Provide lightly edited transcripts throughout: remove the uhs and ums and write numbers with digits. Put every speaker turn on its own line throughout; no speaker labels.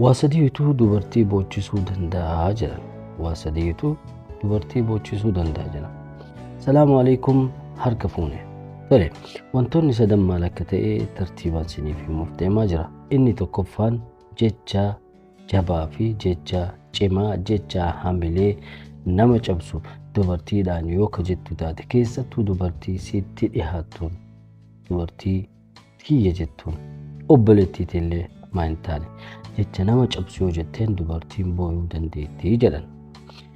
Waasadiitu dubartii boochisuu danda'a jedhan. Waasadiitu dubartii boochisuu danda'a jedhan. Salaamu alaikum harka fuune. Tole, wantoonni sadan maal akka ta'e tartiibaan isiniif himuuf deemaa jira. Inni tokkoffaan jecha jabaa fi jecha cimaa, jecha hamilee nama cabsu dubartiidhaan yoo ka jettu taate, keessattuu dubartii sitti dhihaattuun, dubartii kiyya jettuun, obboleettiitii illee maa hin taane jecha nama cabsu yoo jetteen dubartiin boo'uu dandeettii jedhan.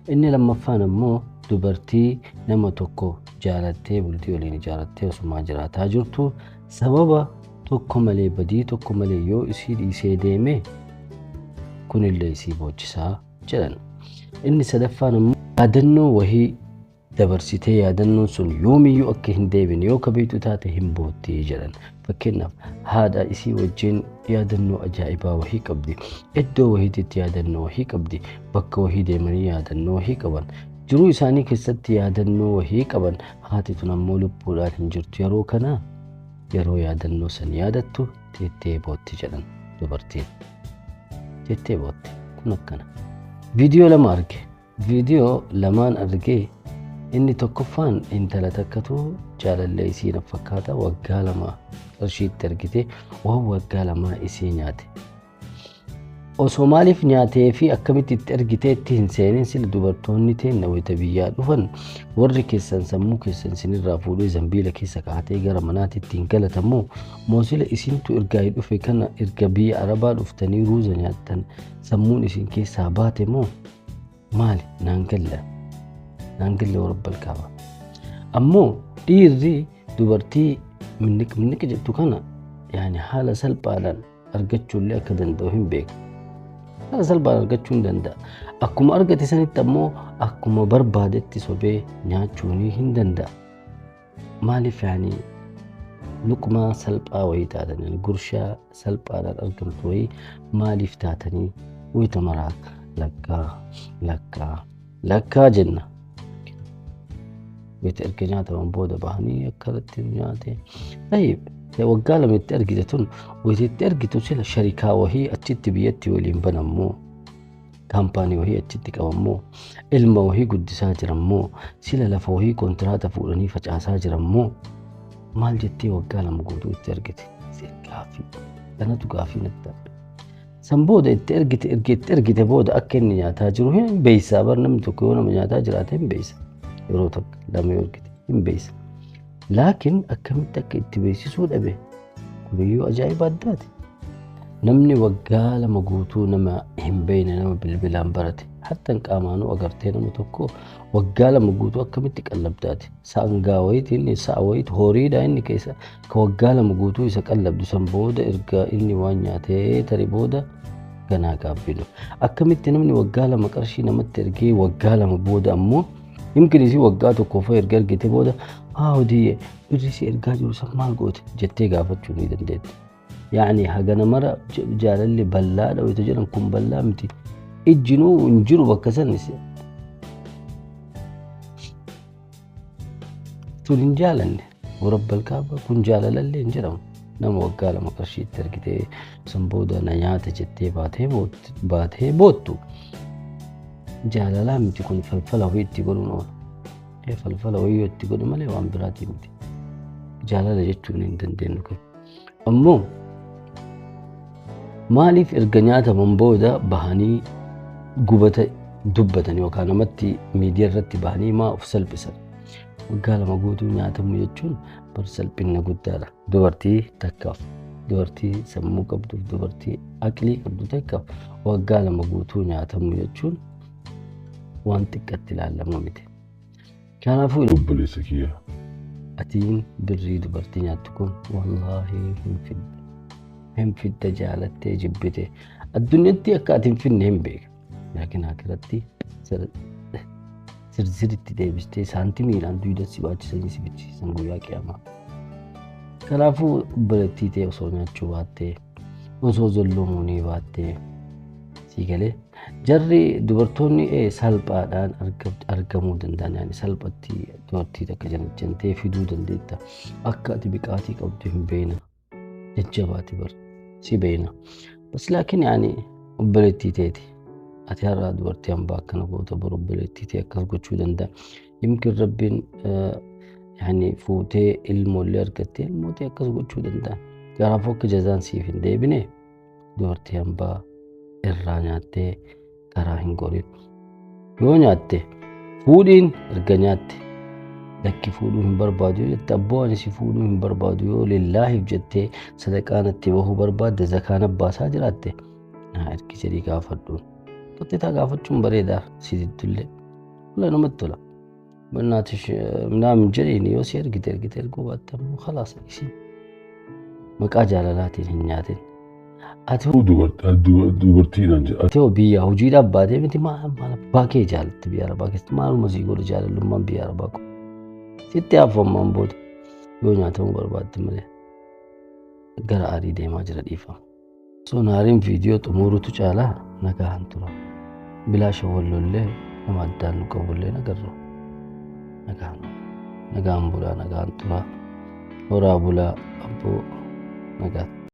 Inni lammaffaan ammoo dubartii nama tokko jaalattee bultii waliin ijaarattee osumaa jiraataa jirtu sababa tokko malee badii tokko malee yoo isii dhiisee deeme kunillee isii boochisaa jedhan. Inni sadaffaan ammoo yaadannoo wahii dabarsitee yaadannoon sun yoomiyyuu akka hin deebine yoo ka beektu taate hin boottii jedhan. Fakkeenyaaf haadha isii wajjin yaadannoo ajaa'ibaa wahii qabdi, iddoo wahiitti yaadannoo wahii qabdi, bakka wahii deemanii yaadannoo wahii qaban, jiruu isaanii keessatti yaadannoo wahii qaban. Haati tun ammoo lubbuudhaan hin jirtu yeroo kana, yeroo yaadannoo san yaadattu teettee bootti jedhan. Dubartiin teettee bootti. Kun akkana. Viidiyoo lama arge. Viidiyoo lamaan argee inni tokkoffaan intala takkatu jaalallee isii na fakkaata waggaa lama qarshiitti argite waan waggaa lama isii nyaate. Osoo maaliif nyaatee fi akkamitti itti argiteetti hin seenin sila dubartoonni teenna wayita biyyaa dhufan warri keessan sammuu keessan sinirraa fuudhee zambiila keessa kaatee gara manaatitti hin galatamu moo sila isintu ergaa dhufe kana erga biyya Arabaa dhuftanii ruuza nyaattan sammuun isin keessaa baate moo maali? Naan galla warabbal kaaba. Ammoo dhiirri dubartii minniq jettu kana yaani haala salphaadhaan argachuullee akka danda'u hin beeku. Haala salphaan argachuu hin danda'a. Akkuma argate sanitti ammoo akkuma barbaadetti sobee nyaachuun hin danda'a. Maaliif yaani luqmaa salphaa wayii taatanii gurshaa salphaadhaan argamtu wayii maaliif taatanii wayita maraa lakkaa jenna. Wayita erga nyaataman booda bahanii akkanatti nyaate. Tayyib waggaa lama itti argite tun wayita itti argitu sila sharikaa wahii achitti biyyatti waliin banammoo, kaampaanii wahii achitti qabammoo, ilma wahii guddisaa jirammoo, sila lafa wahii kontiraata fuudhanii facaasaa jirammoo maal jettee waggaa lama guutuu itti argite? Gaafii. Kanatu gaafii natti ta'a. San booda itti ergite booda akka inni nyaataa jiru hin beeysaa. Bar namni tokko yoo nama nyaataa jiraate hin beeysa. Yeroo tokko lama yoo argite hin beeysa. Laakiin akkamitti akka itti beeksisuu dhabe kuniyyuu ajaa'iba addaati. Namni waggaa lama guutuu nama hin beeyne nama bilbilaan barate hattan qaamaanuu agartee nama tokko waggaa lama guutuu akkamitti qallabdaati. Saangaa wayitiin sa'a wayitu horiidha inni keessa ka waggaa lama guutuu isa qallabdu san booda erga inni waan nyaatee tarii booda ganaa gaabbinu. Akkamitti namni waggaa lama qarshii namatti ergee waggaa lama booda ammoo yimkinisii waggaa tokko fa erga argite booda hodiye birrisi ergaa jiru san maal goote jettee gaafachuu ni dandeetti. Yaani hagana mara jaalalli bal'aadha wayita jedhan kun bal'aa miti. Ijjinuu hin jiru bakka sanis. Tun hin jaalanne warabbal kaaba kun jaalalallee hin jedhamu. Nama waggaa lama qarshiitti argite san booda na nyaata jettee baatee boottu. Jaalalaa miti kun falfala wayii itti godhuun oola. Falfala wayii itti godhu malee waan biraatii miti. Jaalala jechuun hin dandeenyu kun. Ammoo maaliif erga nyaataman booda bahanii gubata dubbatan yookaan namatti miidiyaa irratti bahanii maa of salphisan? Waggaa lama guutuu nyaatamu jechuun bar salphina guddaadha. Dubartii takkaaf, dubartii sammuu qabduuf, dubartii aqlii qabdu takkaaf waggaa lama guutuu nyaatamu jechuun waan xiqqatti ilaalamu miti. Kanaafuu
obboleessa kiyya
atiin birrii dubartii nyaattu kun wallaahi hin fidda jaalattee jibbite. Addunyaatti akka ati hin finne hin beeka. Laakiin akiratti sirriitti deebistee saantimiidhaan duyda si baachisanii si fichiisan guyyaa qiyaamaa. Kanaafuu obboleettii ta'e osoo nyaachuu baattee, osoo zolloomuu baattee sii galee jarri dubartoonni salphaadhaan argamuu danda'an. Yani salphatti dubartii takka jantee fiduu dandeetta. Akka ati biqaatii qabdu hin beekna. Jajjabaati bar si beekna. Bas laakiin yani obboleettii teeti. Ati har'aa dubartii hambaa akkana goota boru obboleettii tee akkas gochuu danda'a. Yimkin rabbiin yani fuutee ilmoollee argattee ilmootee akkas gochuu danda'a. Kanaafuu akka jazaan siif hin deebine dubartii hambaa irraa nyaattee karaa hin gorin. Yoo nyaatte fuudhiin erga nyaatte lakki fuudhuu hin barbaadu jette abboo ani si fuudhuu hin barbaadu yoo lillaahiif jettee sadaqaan itti bahuu barbaadde zakaan abbaasaa jiraatte ergi jedhii gaafadhuun. Qixxitaa gaafachuun bareedaa siitittullee wala namatti tola. Banaatish ምናምን jedheen yoo si ergite erguu baatte ammoo khalaas isin maqaa jaalalaatiin hin nyaatin. Ati dubartiidhaan jedha. Ati biyya hojiidhaaf baatee miti maal baakee jaalatti biyya arabaa keessatti maaluma sii godhu jaalalummaan biyya arabaa kun. Sitti hafamaan booda yoo nyaatamuu barbaadde malee gara aarii deemaa jira dhiifama. Sonaariin viidiyoo xumurutu caalaa nagaan tura. Bilaasha wallollee nama addaan nu qabullee nagarra. Nagaan bulaa nagaan tura. Horaa bulaa abboo nagaan.